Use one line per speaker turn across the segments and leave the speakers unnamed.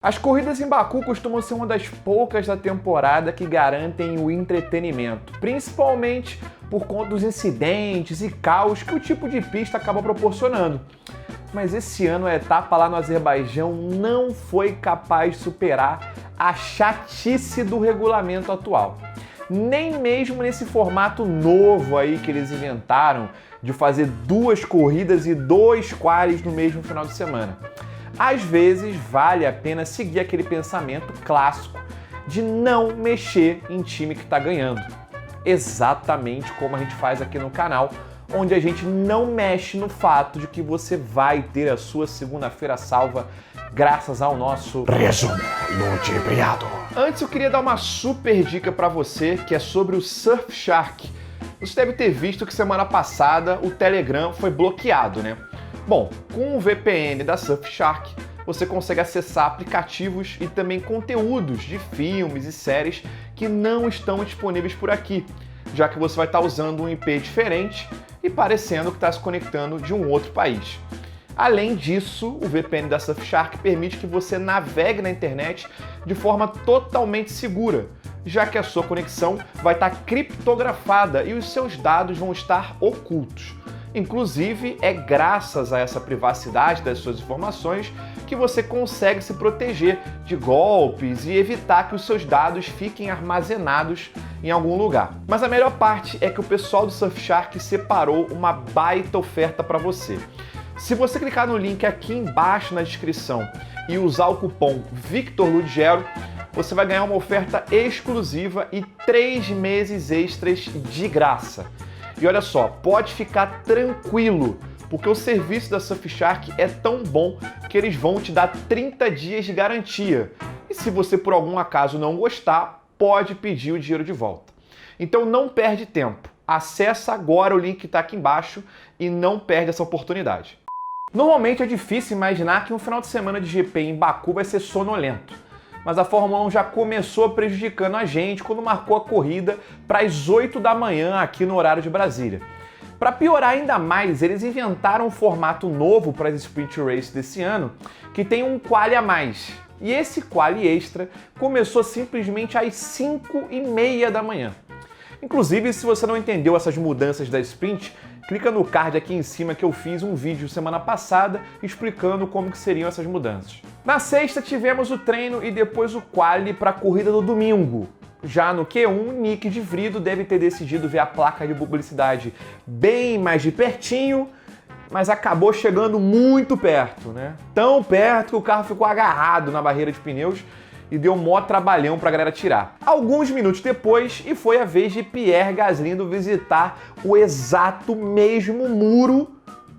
As corridas em Baku costumam ser uma das poucas da temporada que garantem o entretenimento, principalmente por conta dos incidentes e caos que o tipo de pista acaba proporcionando. Mas esse ano a etapa lá no Azerbaijão não foi capaz de superar a chatice do regulamento atual. Nem mesmo nesse formato novo aí que eles inventaram de fazer 2 corridas e 2 qualis no mesmo final de semana. Às vezes vale a pena seguir aquele pensamento clássico de não mexer em time que está ganhando. Exatamente como a gente faz aqui no canal, onde a gente não mexe no fato de que você vai ter a sua segunda-feira salva graças ao nosso resumo ludibriado. Antes eu queria dar uma super dica para você, que é sobre o Surfshark. Você deve ter visto que semana passada o Telegram foi bloqueado, né? Bom, com o VPN da Surfshark, você consegue acessar aplicativos e também conteúdos de filmes e séries que não estão disponíveis por aqui, já que você vai estar usando um IP diferente e parecendo que está se conectando de um outro país. Além disso, o VPN da Surfshark permite que você navegue na internet de forma totalmente segura, já que a sua conexão vai estar criptografada e os seus dados vão estar ocultos. Inclusive, é graças a essa privacidade das suas informações que você consegue se proteger de golpes e evitar que os seus dados fiquem armazenados em algum lugar. Mas a melhor parte é que o pessoal do Surfshark separou uma baita oferta para você. Se você clicar no link aqui embaixo na descrição e usar o cupom VictorLudigero, você vai ganhar uma oferta exclusiva e 3 meses extras de graça. E olha só, pode ficar tranquilo, porque o serviço da Surfshark é tão bom que eles vão te dar 30 dias de garantia. E se você por algum acaso não gostar, pode pedir o dinheiro de volta. Então não perde tempo. Acessa agora o link que está aqui embaixo e não perde essa oportunidade. Normalmente é difícil imaginar que um final de semana de GP em Baku vai ser sonolento. Mas a Fórmula 1 já começou prejudicando a gente quando marcou a corrida para as 8 da manhã aqui no horário de Brasília. Para piorar ainda mais, eles inventaram um formato novo para as Sprint Race desse ano, que tem um quali a mais. E esse quali extra começou simplesmente às 5h30 da manhã. Inclusive, se você não entendeu essas mudanças da Sprint, clica no card aqui em cima que eu fiz um vídeo semana passada explicando como que seriam essas mudanças. Na sexta tivemos o treino e depois o quali para a corrida do domingo. Já no Q1, Nick de Vrido deve ter decidido ver a placa de publicidade bem mais de pertinho, mas acabou chegando muito perto, né? Tão perto que o carro ficou agarrado na barreira de pneus e deu um maior trabalhão pra galera tirar. Alguns minutos depois, e foi a vez de Pierre Gasly visitar o exato mesmo muro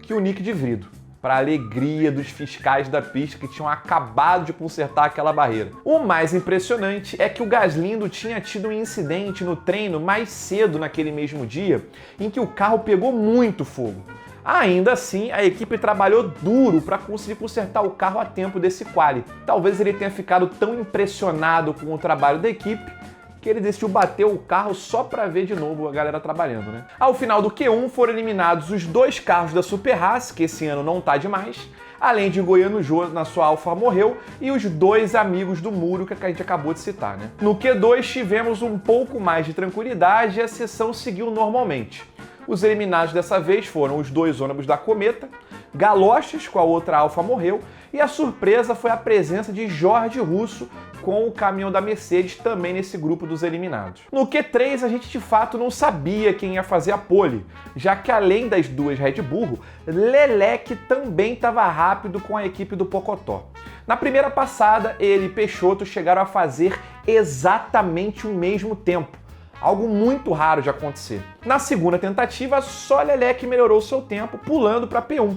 que o Nick de Vrido, para a alegria dos fiscais da pista que tinham acabado de consertar aquela barreira. O mais impressionante é que o Gasly tinha tido um incidente no treino mais cedo naquele mesmo dia, em que o carro pegou muito fogo. Ainda assim, a equipe trabalhou duro para conseguir consertar o carro a tempo desse quali. Talvez ele tenha ficado tão impressionado com o trabalho da equipe que ele decidiu bater o carro só para ver de novo a galera trabalhando, né? Ao final do Q1 foram eliminados os 2 carros da Super Haas, que esse ano não tá demais, além de Goiano Jô na sua Alfa Romeo e os 2 amigos do muro que a gente acabou de citar, né? No Q2 tivemos um pouco mais de tranquilidade e a sessão seguiu normalmente. Os eliminados dessa vez foram os 2 ônibus da Cometa, Galoches com a outra Alfa Romeo e a surpresa foi a presença de Jorge Russo com o caminhão da Mercedes também nesse grupo dos eliminados. No Q3 a gente de fato não sabia quem ia fazer a pole, já que além das 2 Red Bull, Leclerc também estava rápido com a equipe do Pocotó. Na primeira passada, ele e Peixoto chegaram a fazer exatamente o mesmo tempo, algo muito raro de acontecer. Na segunda tentativa, só Leclerc melhorou seu tempo, pulando para P1.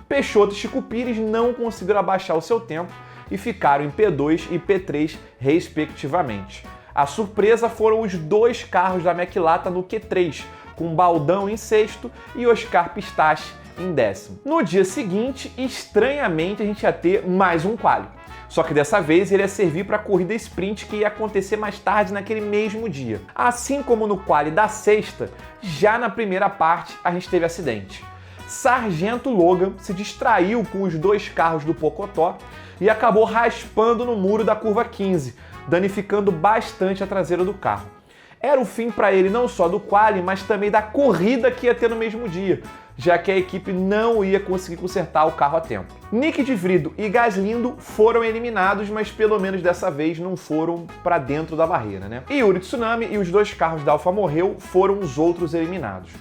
Peixoto e Chico Pires não conseguiram abaixar o seu tempo e ficaram em P2 e P3, respectivamente. A surpresa foram os 2 carros da McLaren no Q3, com Baldão em sexto e Oscar Pistache em 10º. No dia seguinte, estranhamente, a gente ia ter mais um quali. Só que dessa vez ele ia servir para a corrida sprint que ia acontecer mais tarde naquele mesmo dia. Assim como no quali da sexta, já na primeira parte a gente teve acidente. Sargento Logan se distraiu com os 2 carros do Pocotó e acabou raspando no muro da curva 15, danificando bastante a traseira do carro. Era o fim para ele não só do quali, mas também da corrida que ia ter no mesmo dia, já que a equipe não ia conseguir consertar o carro a tempo. Nick de Vries e Gaslindo foram eliminados, mas pelo menos dessa vez não foram para dentro da barreira, né? Yuri Tsunami e os dois carros da Alfa Romeo foram os outros eliminados.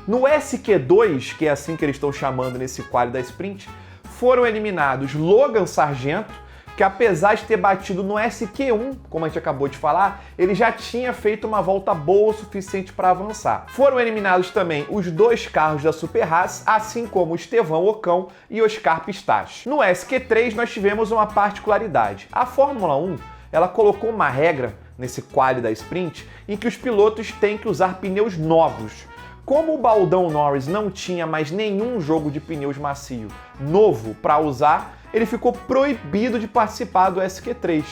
No SQ2, que é assim que eles estão chamando nesse quali da sprint, foram eliminados Logan Sargento, que apesar de ter batido no SQ1, como a gente acabou de falar, ele já tinha feito uma volta boa o suficiente para avançar. Foram eliminados também os dois carros da Super Haas, assim como Estevão Ocon e Oscar Piastri. No SQ3 nós tivemos uma particularidade. A Fórmula 1 ela colocou uma regra nesse quali da sprint em que os pilotos têm que usar pneus novos. Como o Baldão Norris não tinha mais nenhum jogo de pneus macio novo para usar, ele ficou proibido de participar do SQ3,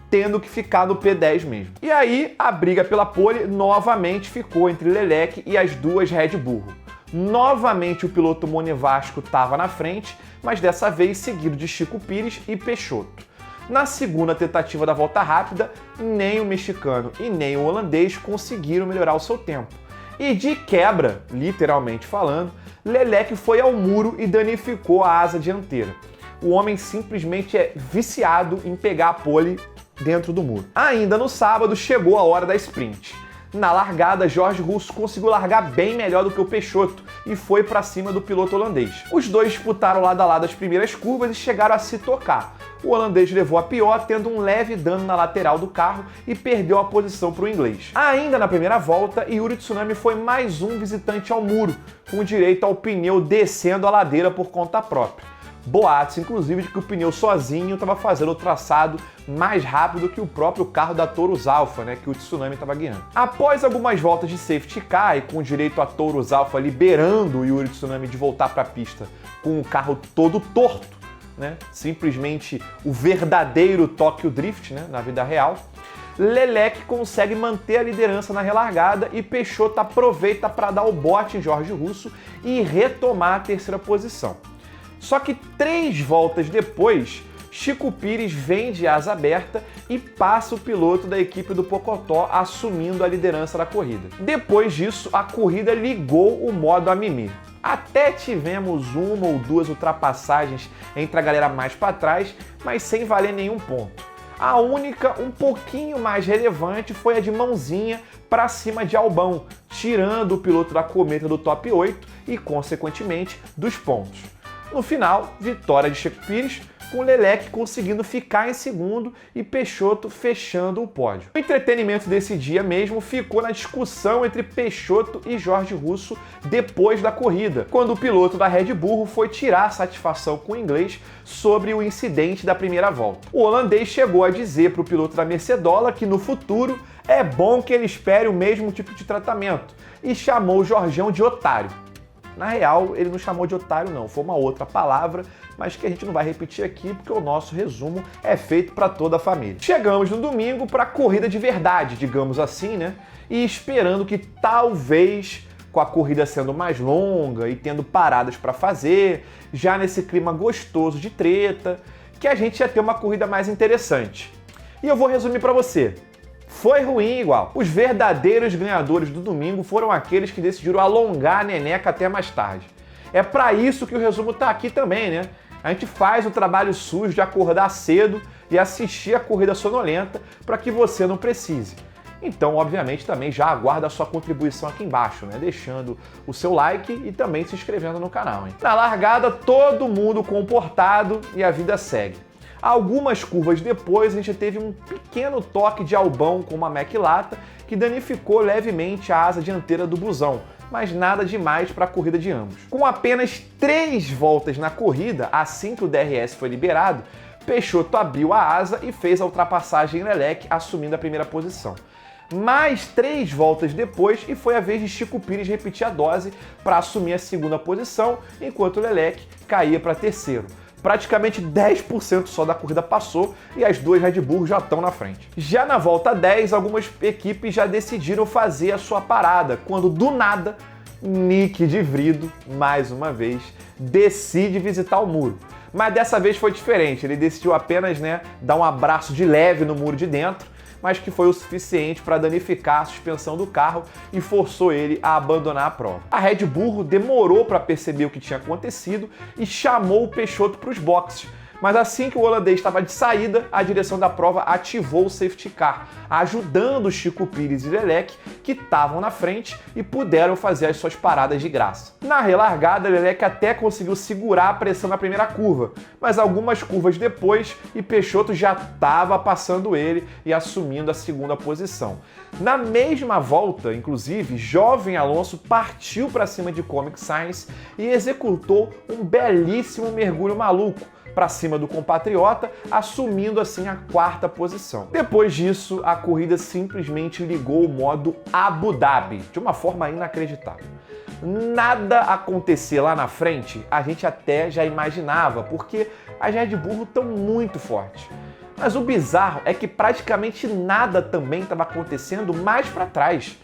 tendo que ficar no P10 mesmo. E aí, a briga pela pole novamente ficou entre Leclerc e as duas Red Bull. Novamente o piloto Monegasco estava na frente, mas dessa vez seguido de Chico Pires e Peixoto. Na segunda tentativa da volta rápida, nem o mexicano e nem o holandês conseguiram melhorar o seu tempo. E de quebra, literalmente falando, Leclerc foi ao muro e danificou a asa dianteira. O homem simplesmente é viciado em pegar a pole dentro do muro. Ainda no sábado chegou a hora da sprint. Na largada, Jorge Russo conseguiu largar bem melhor do que o Peixoto e foi para cima do piloto holandês. Os dois disputaram lado a lado as primeiras curvas e chegaram a se tocar. O holandês levou a pior, tendo um leve dano na lateral do carro e perdeu a posição para o inglês. Ainda na primeira volta, Yuri Tsunami foi mais um visitante ao muro, com direito ao pneu descendo a ladeira por conta própria. Boatos, inclusive, de que o pneu sozinho estava fazendo o traçado mais rápido que o próprio carro da Taurus Alpha, né, que o Tsunami estava guiando. Após algumas voltas de safety car e com direito a Taurus Alpha liberando o Yuri Tsunami de voltar para a pista com o carro todo torto, né, simplesmente o verdadeiro Tokyo Drift, né, na vida real, Leclerc consegue manter a liderança na relargada e Peixoto aproveita para dar o bote em Jorge Russo e retomar a terceira posição. Só que 3 voltas depois, Chico Pires vem de asa aberta e passa o piloto da equipe do Pocotó, assumindo a liderança da corrida. Depois disso, a corrida ligou o modo a mimir. Até tivemos uma ou duas ultrapassagens entre a galera mais para trás, mas sem valer nenhum ponto. A única um pouquinho mais relevante foi a de mãozinha para cima de Albão, tirando o piloto da cometa do top 8 e, consequentemente, dos pontos. No final, vitória de Chico Pires, com Leclerc conseguindo ficar em segundo e Peixoto fechando o pódio. O entretenimento desse dia mesmo ficou na discussão entre Peixoto e Jorge Russo depois da corrida, quando o piloto da Red Bull foi tirar satisfação com o inglês sobre o incidente da primeira volta. O holandês chegou a dizer para o piloto da Mercedola que no futuro é bom que ele espere o mesmo tipo de tratamento e chamou o Jorgeão de otário. Na real, ele não chamou de otário não, foi uma outra palavra, mas que a gente não vai repetir aqui porque o nosso resumo é feito para toda a família. Chegamos no domingo para a corrida de verdade, digamos assim, né? E esperando que talvez, com a corrida sendo mais longa e tendo paradas para fazer, já nesse clima gostoso de treta, que a gente ia ter uma corrida mais interessante. E eu vou resumir para você. Foi ruim igual. Os verdadeiros ganhadores do domingo foram aqueles que decidiram alongar a neneca até mais tarde. É para isso que o resumo tá aqui também, né? A gente faz o trabalho sujo de acordar cedo e assistir a corrida sonolenta para que você não precise. Então, obviamente, também já aguarda a sua contribuição aqui embaixo, né? Deixando o seu like e também se inscrevendo no canal, hein? Na largada, todo mundo comportado e a vida segue. Algumas curvas depois, a gente teve um pequeno toque de Albão com uma Mac-Lata que danificou levemente a asa dianteira do busão, mas nada demais para a corrida de ambos. Com apenas 3 voltas na corrida, assim que o DRS foi liberado, Peixoto abriu a asa e fez a ultrapassagem em Leclerc, assumindo a primeira posição. Mais 3 voltas depois e foi a vez de Chico Pires repetir a dose para assumir a segunda posição, enquanto Leclerc caía para terceiro. Praticamente 10% só da corrida passou e as duas Red Bull já estão na frente. Já na volta 10, algumas equipes já decidiram fazer a sua parada, quando do nada, Nick de Vries, mais uma vez, decide visitar o muro. Mas dessa vez foi diferente, ele decidiu apenas, dar um abraço de leve no muro de dentro, mas que foi o suficiente para danificar a suspensão do carro e forçou ele a abandonar a prova. A Red Bull demorou para perceber o que tinha acontecido e chamou o Peixoto para os boxes. Mas assim que o holandês estava de saída, a direção da prova ativou o safety car, ajudando Chico Pires e Lelec, que estavam na frente e puderam fazer as suas paradas de graça. Na relargada, Lelec até conseguiu segurar a pressão na primeira curva, mas algumas curvas depois, e Peixoto já estava passando ele e assumindo a segunda posição. Na mesma volta, inclusive, jovem Alonso partiu para cima de Comic Science e executou um belíssimo mergulho maluco para cima do compatriota, assumindo assim a quarta posição. Depois disso, a corrida simplesmente ligou o modo Abu Dhabi, de uma forma inacreditável. Nada acontecer lá na frente, a gente até já imaginava, porque as Red Bull estão muito fortes. Mas o bizarro é que praticamente nada também estava acontecendo mais para trás.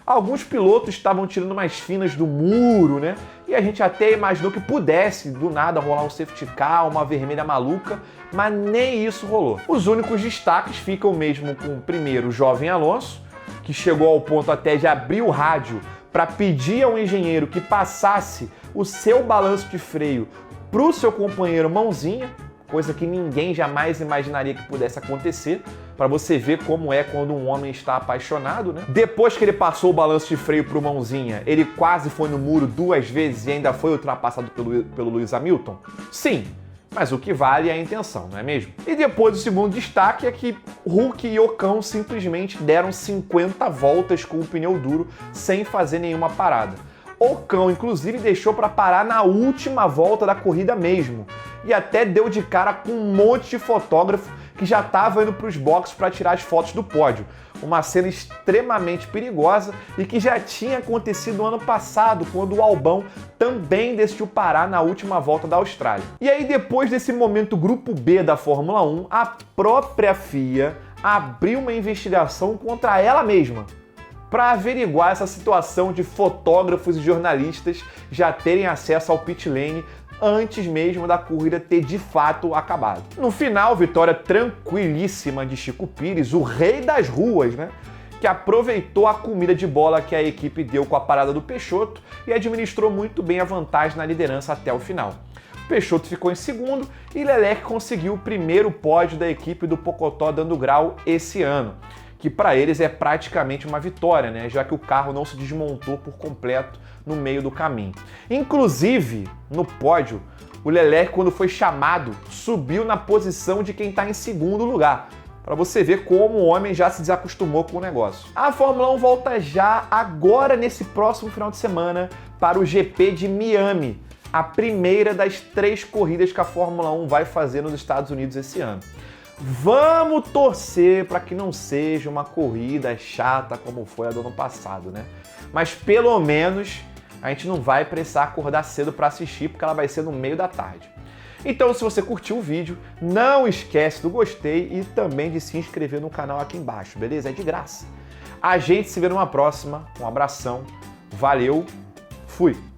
Alguns pilotos estavam tirando mais finas do muro, E a gente até imaginou que pudesse, do nada, rolar um safety car, uma vermelha maluca, mas nem isso rolou. Os únicos destaques ficam mesmo com, primeiro, o jovem Alonso, que chegou ao ponto até de abrir o rádio para pedir ao engenheiro que passasse o seu balanço de freio para o seu companheiro Mãozinha, coisa que ninguém jamais imaginaria que pudesse acontecer, para você ver como é quando um homem está apaixonado, Depois que ele passou o balanço de freio pro Mãozinha, ele quase foi no muro 2 vezes e ainda foi ultrapassado pelo Lewis Hamilton? Sim, mas o que vale é a intenção, não é mesmo? E depois o segundo destaque é que Hulk e Ocon simplesmente deram 50 voltas com o pneu duro sem fazer nenhuma parada. Ocon, inclusive, deixou para parar na última volta da corrida mesmo. E até deu de cara com um monte de fotógrafo que já estava indo para os boxes para tirar as fotos do pódio. Uma cena extremamente perigosa e que já tinha acontecido no ano passado, quando o Albão também decidiu parar na última volta da Austrália. E aí, depois desse momento grupo B da Fórmula 1, a própria FIA abriu uma investigação contra ela mesma, para averiguar essa situação de fotógrafos e jornalistas já terem acesso ao pit lane antes mesmo da corrida ter de fato acabado. No final, vitória tranquilíssima de Chico Pires, o rei das ruas, que aproveitou a comida de bola que a equipe deu com a parada do Peixoto e administrou muito bem a vantagem na liderança até o final. Peixoto ficou em segundo e Lelec conseguiu o primeiro pódio da equipe do Pocotó dando grau esse ano, que para eles é praticamente uma vitória, já que o carro não se desmontou por completo no meio do caminho. Inclusive, no pódio, o Lelec, quando foi chamado, subiu na posição de quem está em segundo lugar, para você ver como o homem já se desacostumou com o negócio. A Fórmula 1 volta já agora nesse próximo final de semana para o GP de Miami, a primeira das 3 corridas que a Fórmula 1 vai fazer nos Estados Unidos esse ano. Vamos torcer para que não seja uma corrida chata como foi a do ano passado, Mas pelo menos a gente não vai precisar acordar cedo para assistir, porque ela vai ser no meio da tarde. Então, se você curtiu o vídeo, não esquece do gostei e também de se inscrever no canal aqui embaixo, beleza? É de graça. A gente se vê numa próxima. Um abração, valeu, fui!